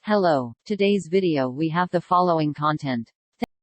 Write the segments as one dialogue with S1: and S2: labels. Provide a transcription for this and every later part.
S1: Hello, today's video we have the following content.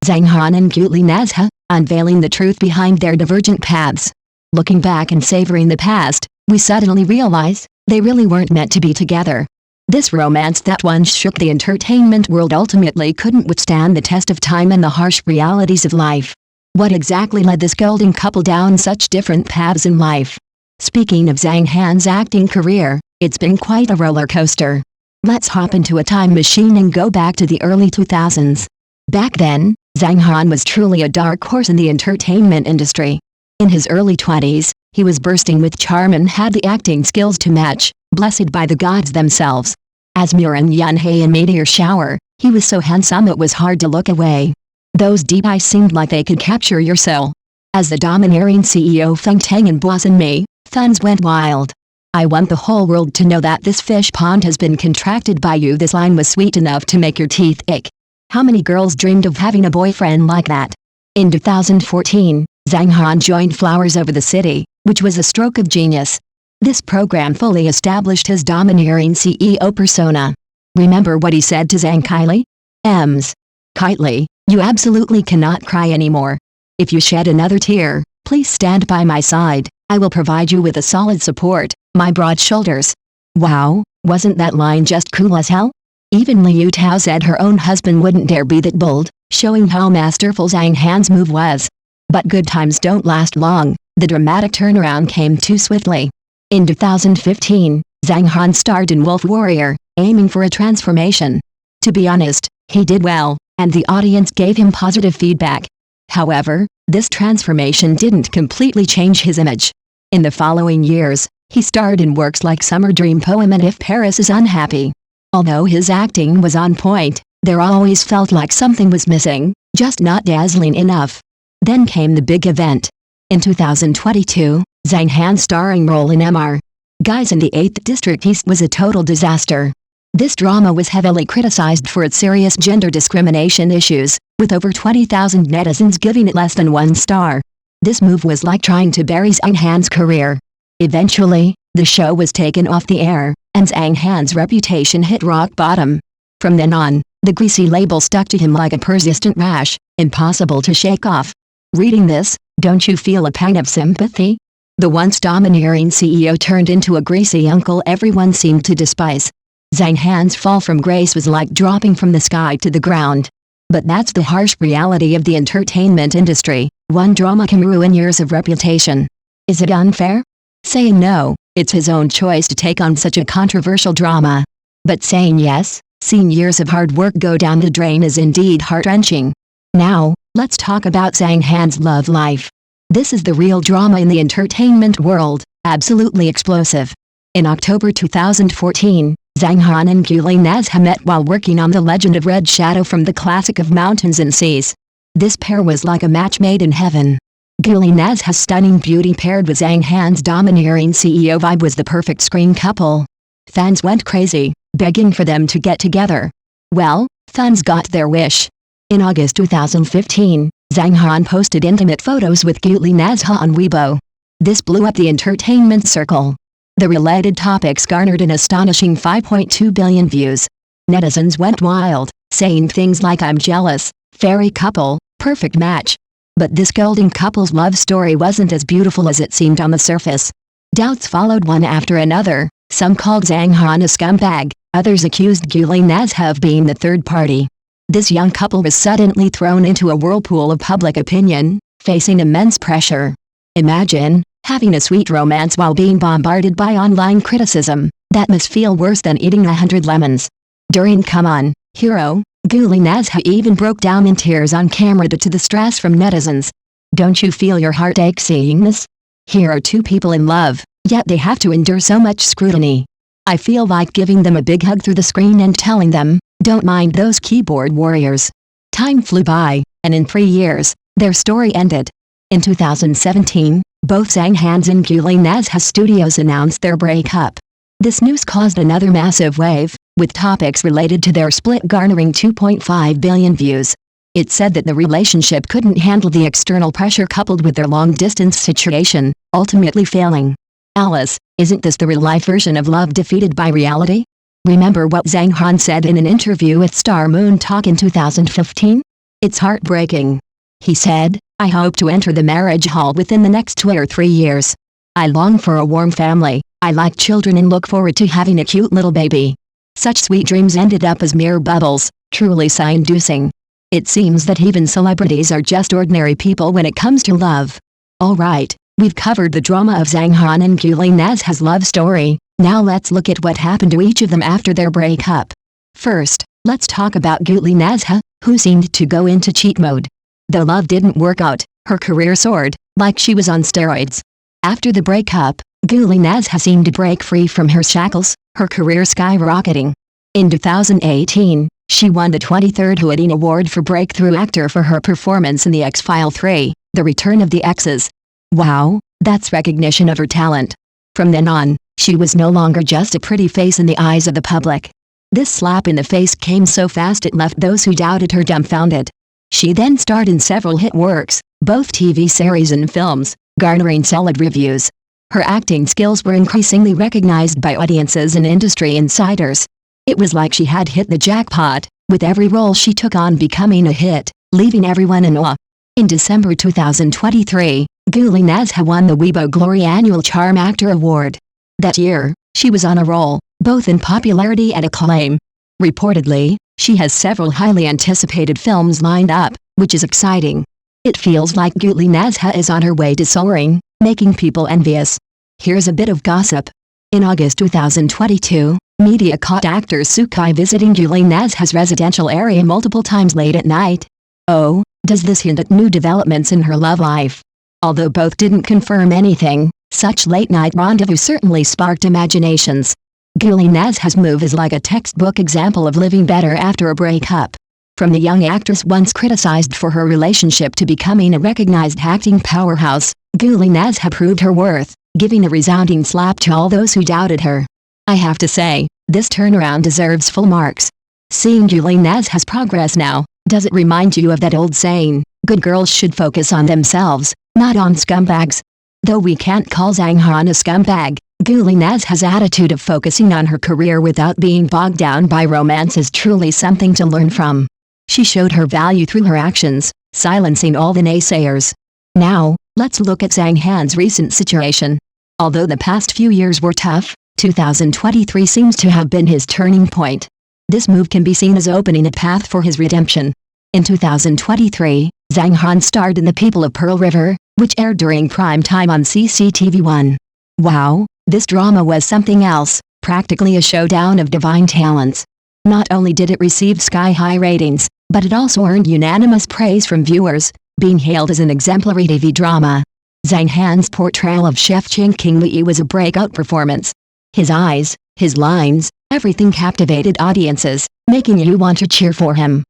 S2: Zhang Han and Guli Nazha, unveiling the truth behind their divergent paths. Looking back and savoring the past, we suddenly realize, they really weren't meant to be together. This romance that once shook the entertainment world ultimately couldn't withstand the test of time and the harsh realities of life. What exactly led this golden couple down such different paths in life? Speaking of Zhang Han's acting career, it's been quite a roller coaster. Let's hop into a time machine and go back to the early 2000s. Back then, Zhang Han was truly a dark horse in the entertainment industry. In his early 20s, he was bursting with charm and had the acting skills to match, blessed by the gods themselves. As Murong Yunhai in Meteor Shower, he was so handsome it was hard to look away. Those deep eyes seemed like they could capture your soul. As the domineering CEO Feng Teng in Boss and Me, fans went wild. "I want the whole world to know that this fish pond has been contracted by you." This line was sweet enough to make your teeth ache. How many girls dreamed of having a boyfriend like that? In 2014, Zhang Han joined Flowers Over the City, which was a stroke of genius. This program fully established his domineering CEO persona. Remember what he said to Zhang Kylie? Kylie, you absolutely cannot cry anymore. If you shed another tear, please stand by my side. I will provide you with a solid support, my broad shoulders. Wow, wasn't that line just cool as hell? Even Liu Tao said her own husband wouldn't dare be that bold, showing how masterful Zhang Han's move was. But good times don't last long. The dramatic turnaround came too swiftly. In 2015, Zhang Han starred in Wolf Warrior, aiming for a transformation. To be honest, he did well, and the audience gave him positive feedback. However, this transformation didn't completely change his image. In the following years, he starred in works like Summer Dream Poem and If Paris is Unhappy. Although his acting was on point, there always felt like something was missing, just not dazzling enough. Then came the big event. In 2022, Zhang Han's starring role in Mr. Guys in the 8th District East was a total disaster. This drama was heavily criticized for its serious gender discrimination issues, with over 20,000 netizens giving it less than 1 star. This move was like trying to bury Zhang Han's career. Eventually, the show was taken off the air, and Zhang Han's reputation hit rock bottom. From then on, the greasy label stuck to him like a persistent rash, impossible to shake off. Reading this, don't you feel a pang of sympathy? The once domineering CEO turned into a greasy uncle everyone seemed to despise. Zhang Han's fall from grace was like dropping from the sky to the ground. But that's the harsh reality of the entertainment industry. One drama can ruin years of reputation. Is it unfair? Saying no, it's his own choice to take on such a controversial drama. But saying yes, seeing years of hard work go down the drain is indeed heart-wrenching. Now, let's talk about Zhang Han's love life. This is the real drama in the entertainment world, absolutely explosive. In October 2014, Zhang Han and Guli Nazha met while working on The Legend of Red Shadow from the classic of Mountains and Seas. This pair was like a match made in heaven. Guli Nazha's stunning beauty paired with Zhang Han's domineering CEO vibe was the perfect screen couple. Fans went crazy, begging for them to get together. Well, fans got their wish. In August 2015, Zhang Han posted intimate photos with Guli Nazha on Weibo. This blew up the entertainment circle. The related topics garnered an astonishing 5.2 billion views. Netizens went wild, saying things like "I'm jealous," "fairy couple," "perfect match." But this golden couple's love story wasn't as beautiful as it seemed on the surface. Doubts followed one after another. Some called Zhang Han a scumbag, others accused Guli Nazha of being the third party. This young couple was suddenly thrown into a whirlpool of public opinion, facing immense pressure. Imagine having a sweet romance while being bombarded by online criticism. That must feel worse than eating 100 lemons. During Come On, Hero, Guli Nazha even broke down in tears on camera due to the stress from netizens. Don't you feel your heart ache seeing this? Here are two people in love, yet they have to endure so much scrutiny. I feel like giving them a big hug through the screen and telling them, don't mind those keyboard warriors. Time flew by, and in 3 years, their story ended. In 2017, both Zhang Han's and Guli Nazha's studios announced their breakup. This news caused another massive wave, with topics related to their split garnering 2.5 billion views. It said that the relationship couldn't handle the external pressure coupled with their long-distance situation, ultimately failing. Alice, isn't this the real-life version of love defeated by reality? Remember what Zhang Han said in an interview with Star Moon Talk in 2015? It's heartbreaking. He said, "I hope to enter the marriage hall within the next 2 or 3 years. I long for a warm family, I like children and look forward to having a cute little baby." Such sweet dreams ended up as mere bubbles, truly sigh-inducing. It seems that even celebrities are just ordinary people when it comes to love. Alright, we've covered the drama of Zhang Han and Guli Nazha's love story. Now let's look at what happened to each of them after their breakup. First, let's talk about Guli Nazha, who seemed to go into cheat mode. Though love didn't work out, her career soared, like she was on steroids. After the breakup, Guli Nazha seemed to break free from her shackles, her career skyrocketing. In 2018, she won the 23rd Huading Award for Breakthrough Actor for her performance in The X-File 3, The Return of the X's. Wow, that's recognition of her talent. From then on, she was no longer just a pretty face in the eyes of the public. This slap in the face came so fast it left those who doubted her dumbfounded. She then starred in several hit works, both TV series and films, garnering solid reviews. Her acting skills were increasingly recognized by audiences and industry insiders. It was like she had hit the jackpot, with every role she took on becoming a hit, leaving everyone in awe. In December 2023, Guli Nazha won the Weibo Glory Annual Charm Actor Award. That year, she was on a roll, both in popularity and acclaim. Reportedly, she has several highly anticipated films lined up, which is exciting. It feels like Guli Nazha is on her way to soaring, making people envious. Here's a bit of gossip. In August 2022, media caught actor Sukai visiting Guli Nazha's residential area multiple times late at night. Oh, does this hint at new developments in her love life? Although both didn't confirm anything, such late-night rendezvous certainly sparked imaginations. Guli Nazha's move is like a textbook example of living better after a breakup. From the young actress once criticized for her relationship to becoming a recognized acting powerhouse, Guli Nazha proved her worth, giving a resounding slap to all those who doubted her. I have to say, this turnaround deserves full marks. Seeing Guli Nazha's progress now, does it remind you of that old saying, good girls should focus on themselves, not on scumbags? Though we can't call Zhang Han a scumbag, Guli Nazha's attitude of focusing on her career without being bogged down by romance is truly something to learn from. She showed her value through her actions, silencing all the naysayers. Now, let's look at Zhang Han's recent situation. Although the past few years were tough, 2023 seems to have been his turning point. This move can be seen as opening a path for his redemption. In 2023, Zhang Han starred in The People of Pearl River, which aired during prime time on CCTV1. Wow, this drama was something else, practically a showdown of divine talents. Not only did it receive sky-high ratings, but it also earned unanimous praise from viewers, being hailed as an exemplary TV drama. Zhang Han's portrayal of Chef Ching King Li was a breakout performance. His eyes, his lines, everything captivated audiences, making you want to cheer for him.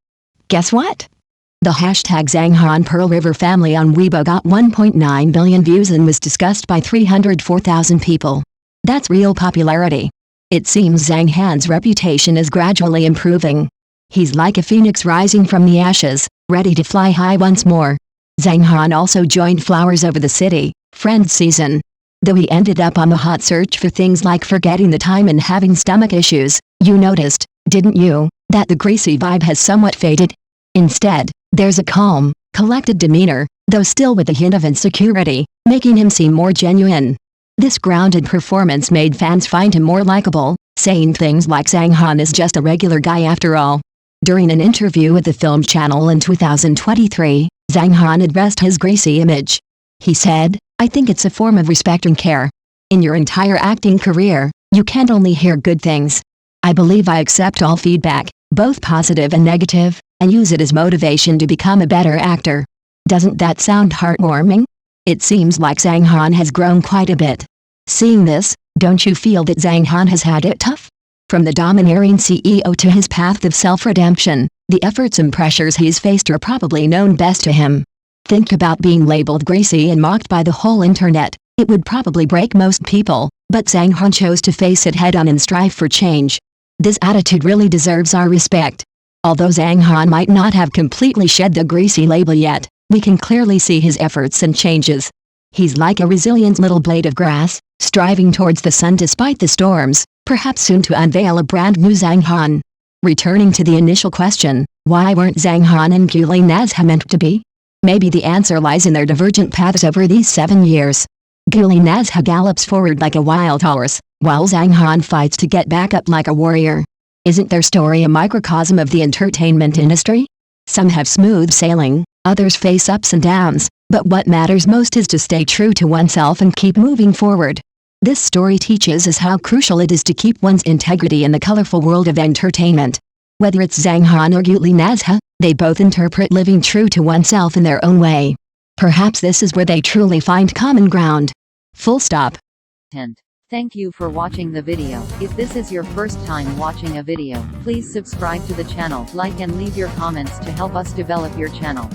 S2: Guess what? The hashtag Zhang Han Pearl River family on Weibo got 1.9 billion views and was discussed by 304,000 people. That's real popularity. It seems Zhang Han's reputation is gradually improving. He's like a phoenix rising from the ashes, ready to fly high once more. Zhang Han also joined Flowers Over the City, Friends season. Though he ended up on the hot search for things like forgetting the time and having stomach issues, you noticed, didn't you, that the greasy vibe has somewhat faded? Instead, there's a calm, collected demeanor, though still with a hint of insecurity, making him seem more genuine. This grounded performance made fans find him more likable, saying things like Zhang Han is just a regular guy after all. During an interview with the Film Channel in 2023, Zhang Han addressed his greasy image. He said, "I think it's a form of respect and care. In your entire acting career, you can't only hear good things. I believe I accept all feedback, both positive and negative, and use it as motivation to become a better actor." Doesn't that sound heartwarming? It seems like Zhang Han has grown quite a bit. Seeing this, don't you feel that Zhang Han has had it tough? From the domineering CEO to his path of self-redemption, the efforts and pressures he's faced are probably known best to him. Think about being labeled greasy and mocked by the whole internet. It would probably break most people, but Zhang Han chose to face it head-on and strive for change. This attitude really deserves our respect. Although Zhang Han might not have completely shed the greasy label yet, we can clearly see his efforts and changes. He's like a resilient little blade of grass, striving towards the sun despite the storms, perhaps soon to unveil a brand new Zhang Han. Returning to the initial question, why weren't Zhang Han and Guli Nazha meant to be? Maybe the answer lies in their divergent paths over these 7 years. Guli Nazha gallops forward like a wild horse, while Zhang Han fights to get back up like a warrior. Isn't their story a microcosm of the entertainment industry? Some have smooth sailing, others face ups and downs, but what matters most is to stay true to oneself and keep moving forward. This story teaches us how crucial it is to keep one's integrity in the colorful world of entertainment. Whether it's Zhang Han or Guli Nazha, they both interpret living true to oneself in their own way. Perhaps this is where they truly find common ground. Full stop.
S1: Thank you for watching the video. If this is your first time watching a video, please subscribe to the channel, like and leave your comments to help us develop your channel.